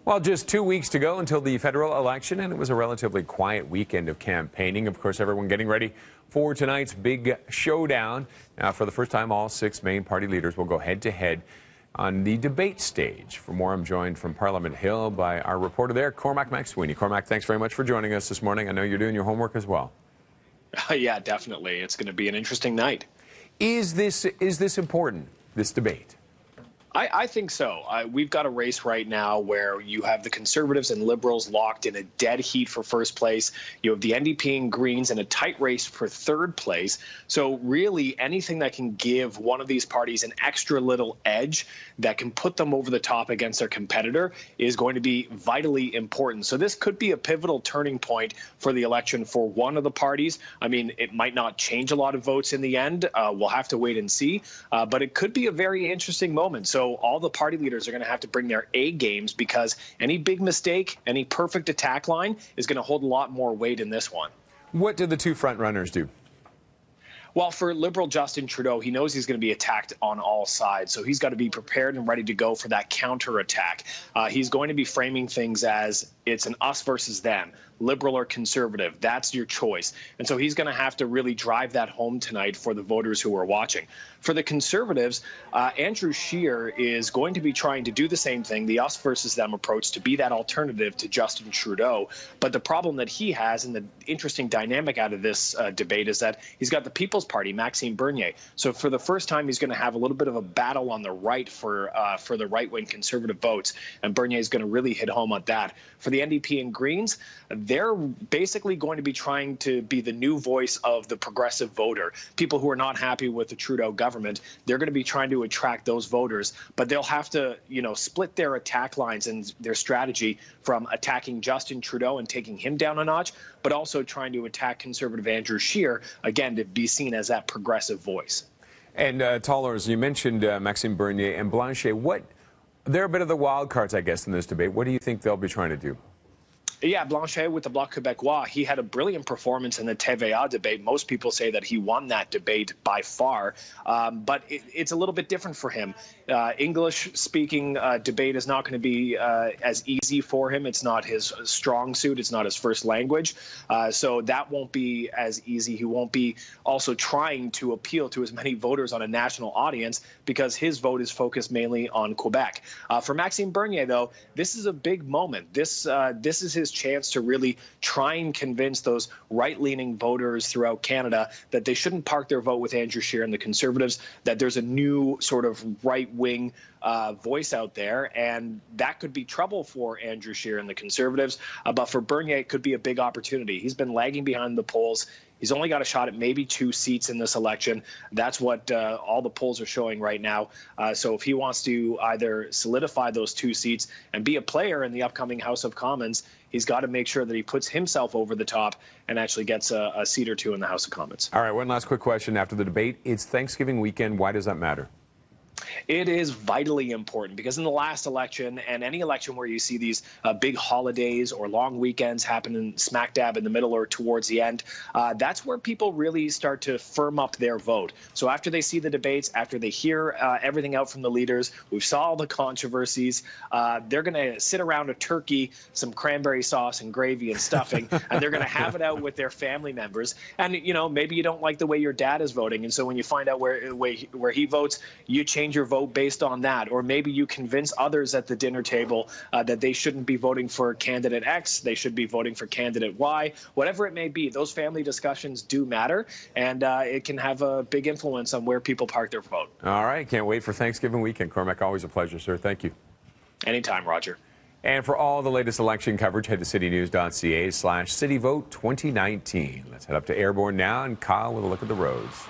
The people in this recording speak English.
Well, just 2 weeks to go until the federal election, and it was a relatively quiet weekend of campaigning. Of course, everyone getting ready for tonight's big showdown. Now, for the first time, all six main party leaders will go head-to-head on the debate stage. For more, I'm joined from Parliament Hill by our reporter there, Cormac McSweeney. Cormac, thanks very much for joining us this morning. I know you're doing your homework as well. Yeah, definitely. It's going to be an interesting night. Is this important, this debate? I think so. We've got a race right now where you have the Conservatives and Liberals locked in a dead heat for first place. You have the NDP and Greens in a tight race for third place. So really anything that can give one of these parties an extra little edge that can put them over the top against their competitor is going to be vitally important. So this could be a pivotal turning point for the election for one of the parties. I mean, it might not change a lot of votes in the end. We'll have to wait and see. But it could be a very interesting moment. So all the party leaders are going to have to bring their A games because any big mistake, any perfect attack line is going to hold a lot more weight in this one. What did the two front runners do? Well, for Liberal Justin Trudeau, he knows he's going to be attacked on all sides, so he's got to be prepared and ready to go for that counterattack. He's going to be framing things as it's an us versus them, Liberal or Conservative. That's your choice. And so he's going to have to really drive that home tonight for the voters who are watching. For the Conservatives, Andrew Scheer is going to be trying to do the same thing, the us versus them approach, to be that alternative to Justin Trudeau. But the problem that he has, and the interesting dynamic out of this debate, is that he's got the People's Party, Maxime Bernier. So for the first time, he's going to have a little bit of a battle on the right for the right-wing Conservative votes, and Bernier is going to really hit home on that. For the NDP and Greens, they're basically going to be trying to be the new voice of the progressive voter. People who are not happy with the Trudeau government, they're going to be trying to attract those voters, but they'll have to, split their attack lines and their strategy from attacking Justin Trudeau and taking him down a notch, but also trying to attack Conservative Andrew Scheer, again, to be seen as that progressive voice. And Tollers, you mentioned Maxime Bernier and Blanchet. They're a bit of the wild cards, I guess, in this debate. What do you think they'll be trying to do? Yeah, Blanchet with the Bloc Québécois, he had a brilliant performance in the TVA debate. Most people say that he won that debate by far, but it's a little bit different for him. English-speaking debate is not going to be as easy for him. It's not his strong suit. It's not his first language. So that won't be as easy. He won't be also trying to appeal to as many voters on a national audience because his vote is focused mainly on Quebec. For Maxime Bernier, though, this is a big moment. This is his chance to really try and convince those right-leaning voters throughout Canada that they shouldn't park their vote with Andrew Scheer and the Conservatives, that there's a new sort of right-wing voice out there, and that could be trouble for Andrew Scheer and the Conservatives. But for Bernier, it could be a big opportunity. He's been lagging behind the polls. He's only got a shot at maybe 2 seats in this election. That's what all the polls are showing right now. So if he wants to either solidify those 2 seats and be a player in the upcoming House of Commons, he's got to make sure that he puts himself over the top and actually gets a seat or 2 in the House of Commons. All right, one last quick question after the debate. It's Thanksgiving weekend. Why does that matter? It is vitally important because in the last election and any election where you see these big holidays or long weekends happening smack dab in the middle or towards the end, that's where people really start to firm up their vote. So after they see the debates, after they hear everything out from the leaders, we saw all the controversies, they're going to sit around a turkey, some cranberry sauce and gravy and stuffing, and they're going to have it out with their family members. And, maybe you don't like the way your dad is voting. And so when you find out where he votes, you change your vote based on that, or maybe you convince others at the dinner table that they shouldn't be voting for candidate X, they should be voting for candidate Y, whatever it may be. Those family discussions do matter, and it can have a big influence on where people park their vote. All right, can't wait for Thanksgiving weekend. Cormac, always a pleasure, sir. Thank you. Anytime, Roger. And for all the latest election coverage, head to citynews.ca/cityvote2019. Let's head up to Airborne now, and Kyle with a look at the roads.